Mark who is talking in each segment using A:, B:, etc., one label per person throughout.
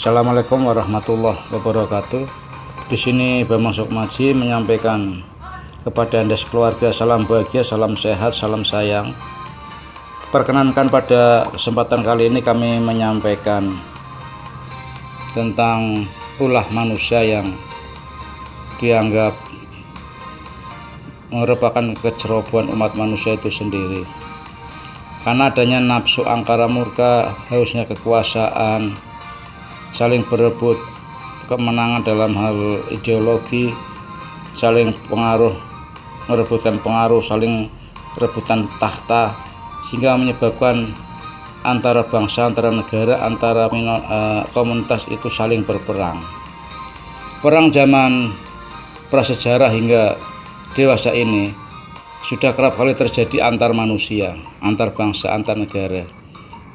A: Assalamualaikum warahmatullahi wabarakatuh. Di sini Bambang Sukmaji menyampaikan kepada Anda sekeluarga salam bahagia, salam sehat, salam sayang. Perkenankan pada kesempatan kali ini kami menyampaikan tentang ulah manusia yang dianggap merupakan kecerobohan umat manusia itu sendiri. Karena adanya nafsu angkara murka, hausnya kekuasaan, saling berebut kemenangan dalam hal ideologi, saling pengaruh, merebutkan pengaruh, saling rebutan tahta, sehingga menyebabkan antara bangsa, antara negara, antara komunitas itu saling berperang. Perang zaman prasejarah hingga dewasa ini sudah kerap kali terjadi antar manusia, antar bangsa, antar negara,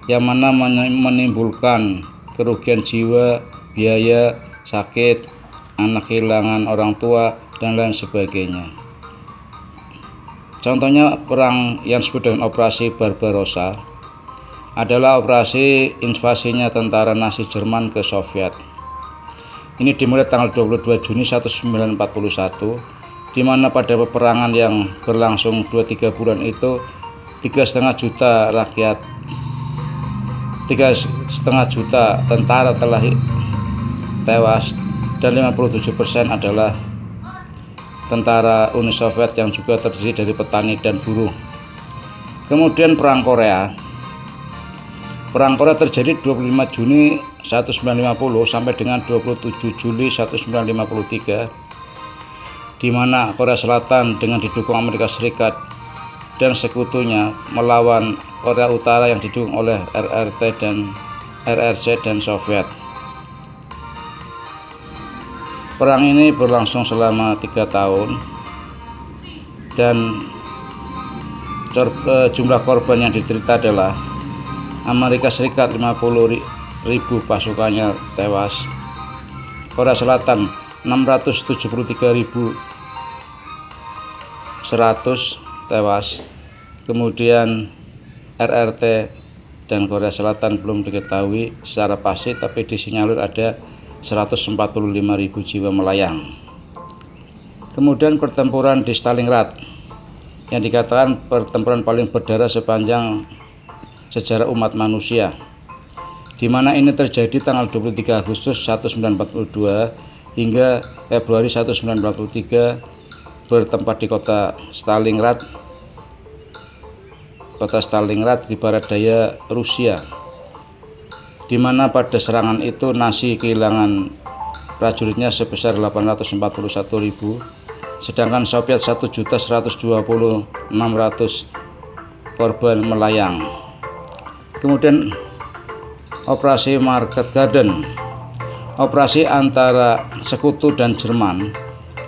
A: yang mana menimbulkan kerugian jiwa, biaya, sakit, anak kehilangan orang tua, dan lain sebagainya. Contohnya perang yang disebut dengan Operasi Barbarossa adalah operasi invasinya tentara Nazi Jerman ke Soviet. Ini dimulai tanggal 22 Juni 1941, di mana pada peperangan yang berlangsung 2-3 bulan itu 3,5 juta rakyat, 3,5 juta tentara telah tewas, dan 57% adalah tentara Uni Soviet yang juga terdiri dari petani dan buruh. Kemudian Perang Korea terjadi 25 Juni 1950 sampai dengan 27 Juli 1953, di mana Korea Selatan dengan didukung Amerika Serikat dan sekutunya melawan Korea Utara yang didukung oleh RRC dan Soviet. Perang ini berlangsung selama 3 tahun dan jumlah korban yang diderita adalah Amerika Serikat 50.000 pasukannya tewas, Korea Selatan 673.100 tewas, kemudian RRT dan Korea Selatan belum diketahui secara pasti, tapi disinyalir ada 145.000 jiwa melayang. Kemudian pertempuran di Stalingrad yang dikatakan pertempuran paling berdarah sepanjang sejarah umat manusia, di mana ini terjadi tanggal 23 Agustus 1942 hingga Februari 1943, bertempat di kota Stalingrad di barat daya Rusia, di mana pada serangan itu Nazi kehilangan prajuritnya sebesar 841.000, sedangkan Soviet 1.120.600 korban melayang. Kemudian Operasi Market Garden, operasi antara sekutu dan Jerman,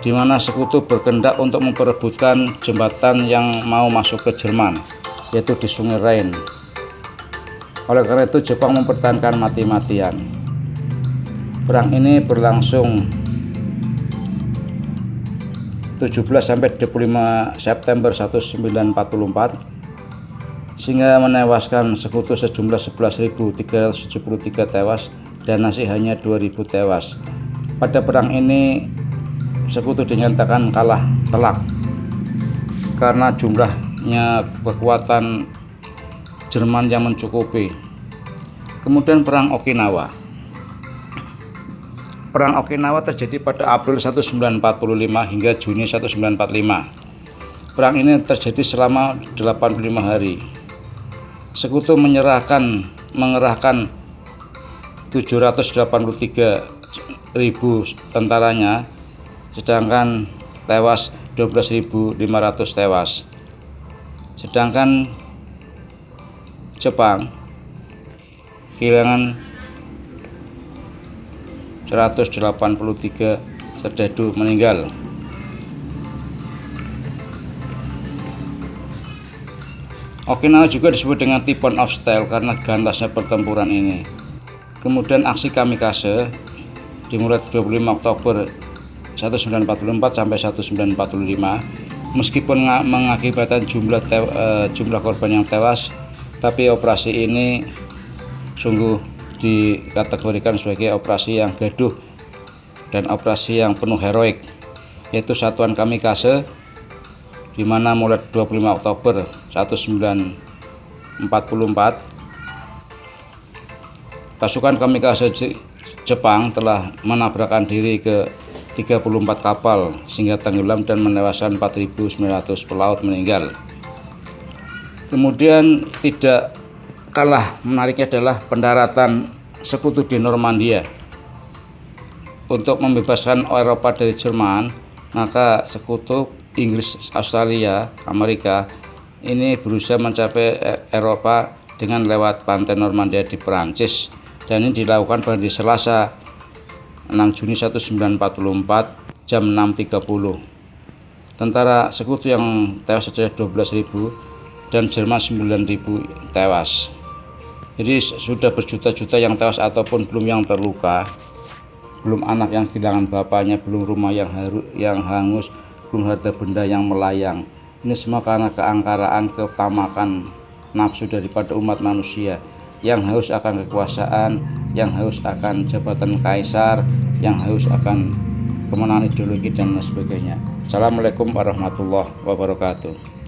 A: di mana sekutu berkehendak untuk memperebutkan jembatan yang mau masuk ke Jerman, yaitu di Sungai Rhine. Oleh karena itu Jepang mempertahankan mati-matian. Perang ini berlangsung 17 sampai 25 September 1944, sehingga menewaskan sekutu sejumlah 11.373 tewas dan Nazi hanya 2.000 tewas. Pada perang ini sekutu dinyatakan kalah telak karena jumlahnya kekuatan Jerman yang mencukupi. Kemudian Perang Okinawa. Perang Okinawa terjadi pada April 1945 hingga Juni 1945. Perang ini terjadi selama 85 hari. Sekutu mengerahkan 783.000 tentaranya, sedangkan tewas 12.500 tewas. Sedangkan Jepang kehilangan 183 serdadu meninggal. Okinawa juga disebut dengan Typhoon of Steel karena ganasnya pertempuran ini. Kemudian aksi kamikaze dimulai 25 Oktober 1944 sampai 1945. Meskipun mengakibatkan jumlah korban yang tewas, tapi operasi ini sungguh dikategorikan sebagai operasi yang gaduh dan operasi yang penuh heroik, yaitu satuan kamikaze, di mana mulai 25 Oktober 1944 pasukan kamikaze Jepang telah menabrakkan diri ke 34 kapal sehingga tenggelam dan menewaskan 4.900 pelaut meninggal. Kemudian tidak kalah menariknya adalah pendaratan sekutu di Normandia. Untuk membebaskan Eropa dari Jerman, maka sekutu Inggris, Australia, Amerika ini berusaha mencapai Eropa dengan lewat pantai Normandia di Perancis, dan ini dilakukan pada Selasa 6 Juni 1944 jam 6.30. Tentara sekutu yang tewas adalah 12.000 dan Jerman 9.000 tewas. Jadi sudah berjuta-juta yang tewas ataupun belum yang terluka, belum anak yang kehilangan bapaknya, belum rumah yang hangus, belum harta benda yang melayang. Ini semua karena keangkaraan, ketamakan nafsu daripada umat manusia yang haus akan kekuasaan, yang haus akan jabatan kaisar, yang haus akan kemenangan ideologi dan sebagainya. Assalamualaikum warahmatullahi wabarakatuh.